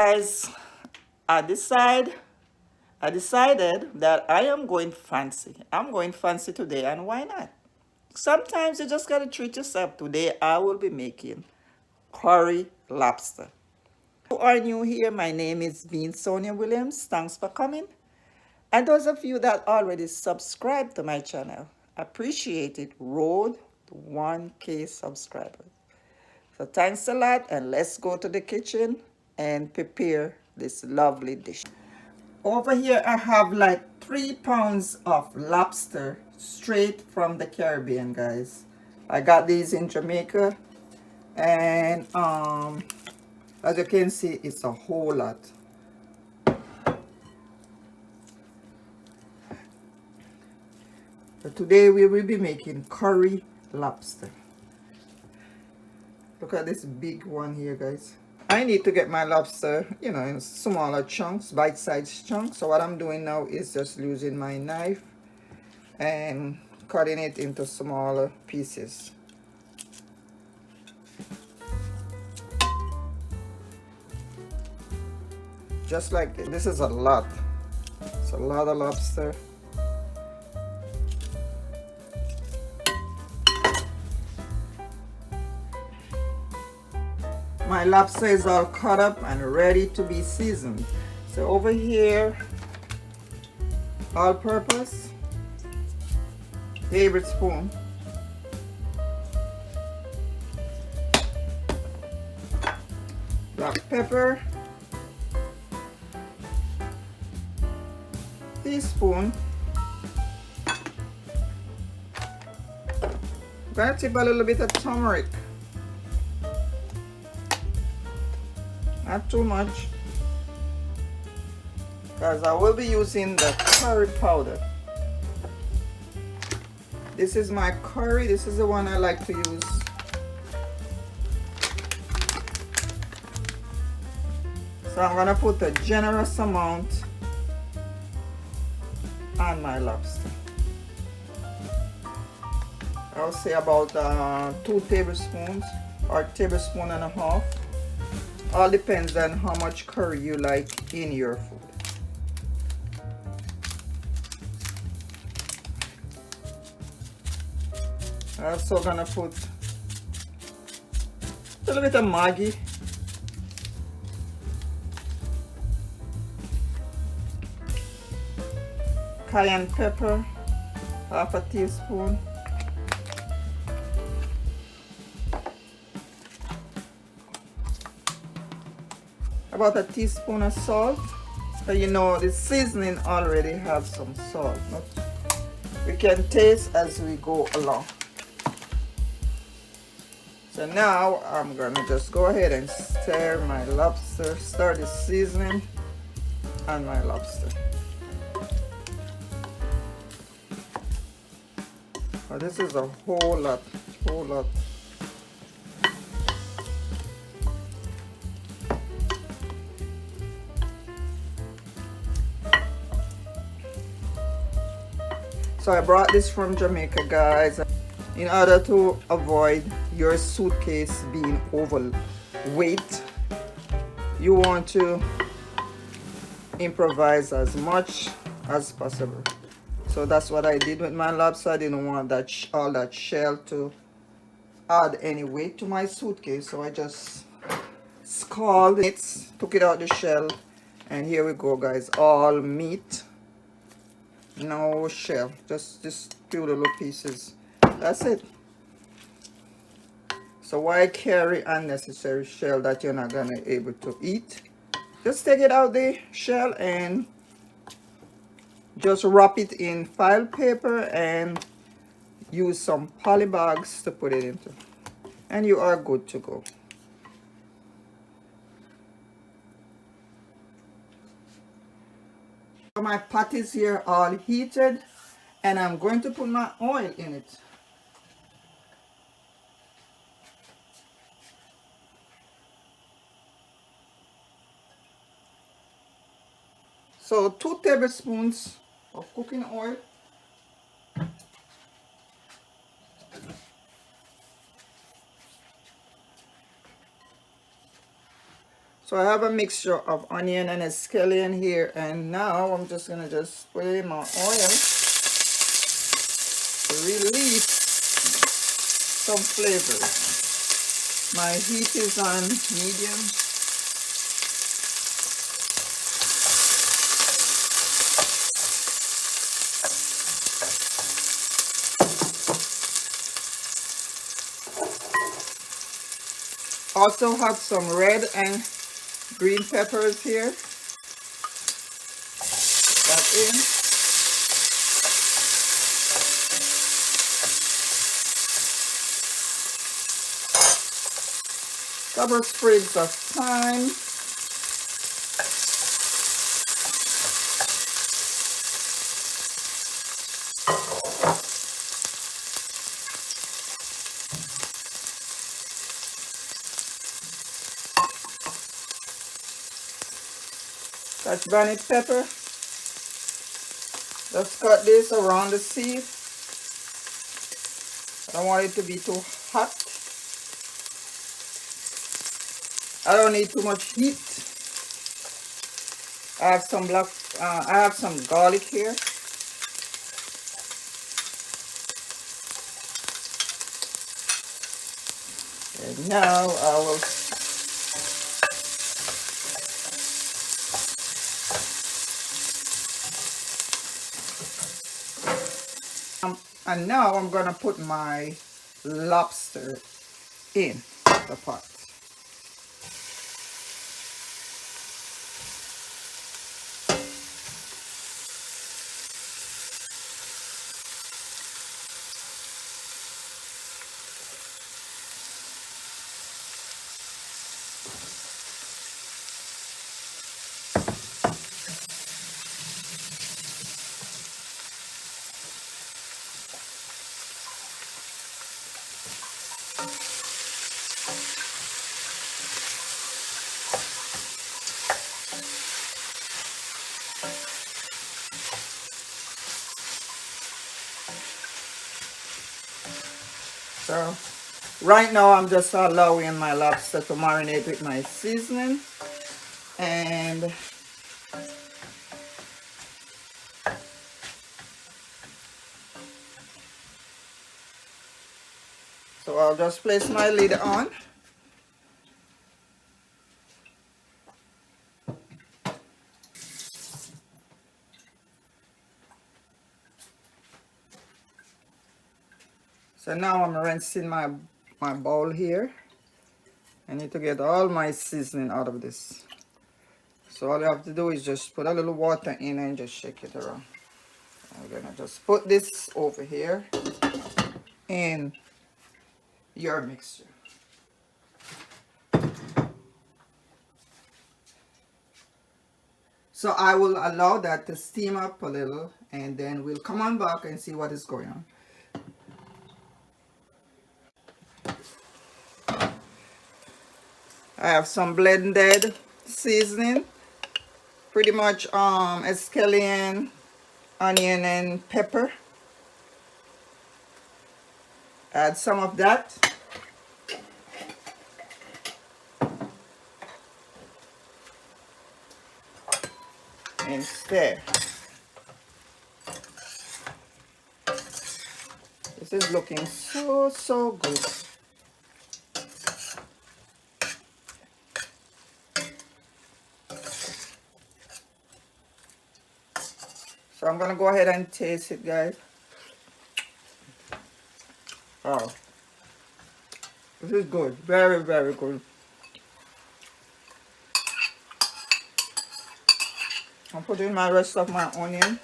guys, I decide I decided that I am going fancy. I'm going fancy today, and why not? Sometimes you just gotta treat yourself. Today I will be making curry lobster. If you are new here, my name is Bean Sonia Williams. Thanks for coming. And those of you that already subscribed to my channel, appreciate it. Road to 1K subscribers. So thanks a lot, and let's go to the kitchen and prepare this lovely dish. Over here I have like 3 pounds of lobster straight from the Caribbean, guys. I got these in Jamaica, and as you can see, it's a whole lot. So today we will be making curry lobster. Look at this big one here, guys. I need to get my lobster, in smaller chunks, bite-sized chunks. So what I'm doing now is just using my knife and cutting it into smaller pieces. Just like this. This is a lot. It's a lot of lobster. My lobster is all cut up and ready to be seasoned. So over here, all-purpose, tablespoon, black pepper, teaspoon. I'm gonna tip a little bit of turmeric. Not too much, because I will be using the curry powder. This is my curry. This is the one I like to use. So I'm gonna put a generous amount on my lobster. I'll say about 2 tablespoons or tablespoon and a half. All depends on how much curry you like in your food. I'm also gonna put a little bit of Maggi, cayenne pepper, half a teaspoon, about a teaspoon of salt. So the seasoning already has some salt. We can taste as we go along. So now I'm gonna just go ahead and stir my lobster, stir the seasoning on my lobster. Oh, this is a whole lot. So I brought this from Jamaica, guys, in order to avoid your suitcase being overweight. You want to improvise as much as possible. So that's what I did with my lobster. I didn't want all that shell to add any weight to my suitcase, so I just scalded it, took it out the shell, and here we go, guys. All meat, no shell, just few little pieces. That's it. So why carry unnecessary shell that you're not gonna be able to eat? Just take it out the shell and just wrap it in file paper and use some poly bags to put it into, and you are good to go. My pot is here all heated, and I'm going to put my oil in it. So 2 tablespoons of cooking oil. So I have a mixture of onion and scallion here, and now I'm just gonna just put in my oil to release some flavors. My heat is on medium. Also have some red and green peppers here. That in. Couple sprigs of thyme. That's burnt pepper. Just cut this around the seed. I don't want it to be too hot. I don't need too much heat. I have some I have some garlic here. And now I will and now I'm gonna put my lobster in the pot. So right now I'm just allowing my lobster to marinate with my seasoning, and so I'll just place my lid on. So now I'm rinsing my bowl here. I need to get all my seasoning out of this. So all you have to do is just put a little water in and just shake it around. I'm gonna just put this over here in your mixture. So I will allow that to steam up a little, and then we'll come on back and see what is going on. I have some blended seasoning, pretty much scallion, onion and pepper. Add some of that. And stir. This is looking so good. So I'm gonna go ahead and taste it, guys. Oh, this is good. Very good. I'll put in my rest of my onion.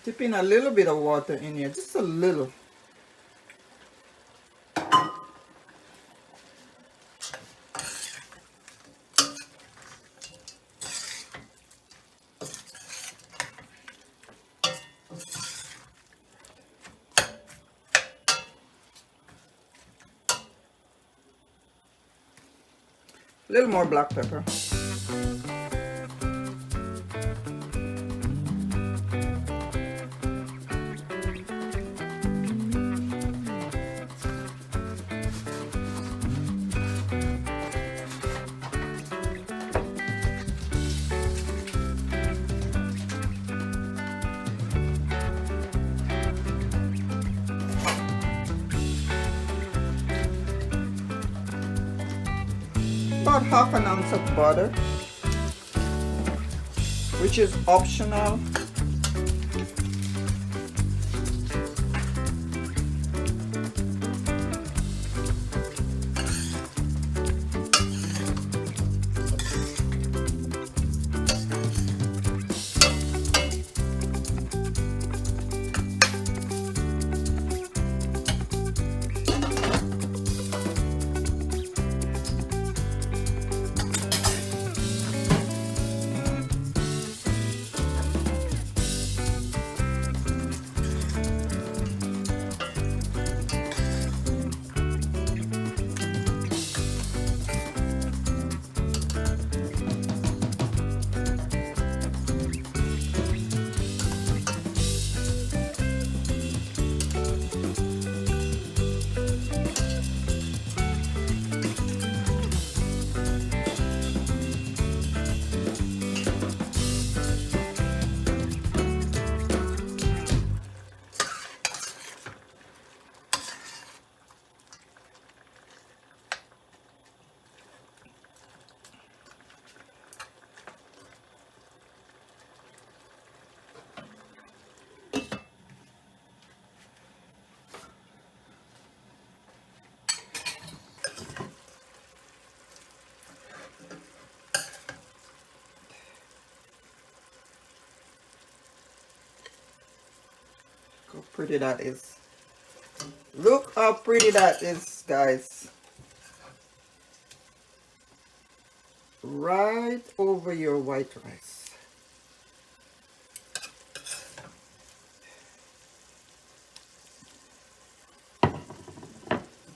Dip in a little bit of water in here, just a little. A little more black pepper. about half an ounce of butter, which is optional. Look how pretty that is. Look how pretty that is, guys. Right over your white rice.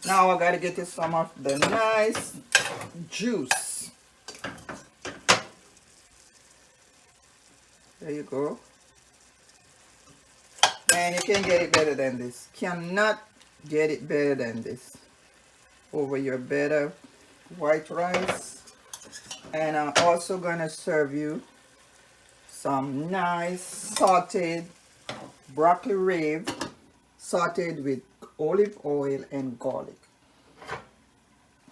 Now I gotta get you some of the nice juice. There you go. And you can't get it better than this. Cannot get it better than this. Over your better white rice. And I'm also gonna serve you some nice sauteed broccoli rabe, sauteed with olive oil and garlic.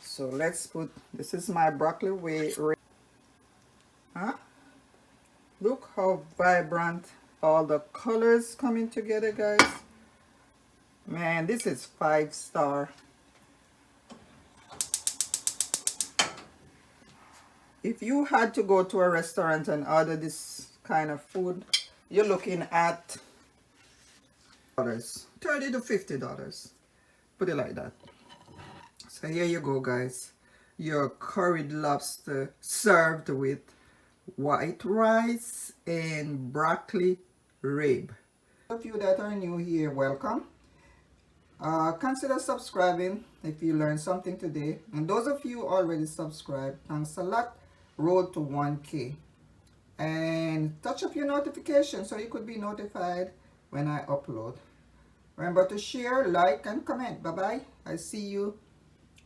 So let's put, this is my broccoli rabe. Huh? Look how vibrant all the colors coming together, guys. Man, this is 5-star. If you had to go to a restaurant and order this kind of food, you're looking at $30 to $50. Put it like that. So here you go, guys. Your curried lobster served with white rice and broccoli rabe. Those of you that are new here, welcome. Consider subscribing if you learned something today. And those of you already subscribed, thanks a lot. Road to 1K. And touch up your notifications so you could be notified when I upload. Remember to share, like, and comment. Bye-bye. I see you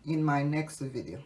in my next video.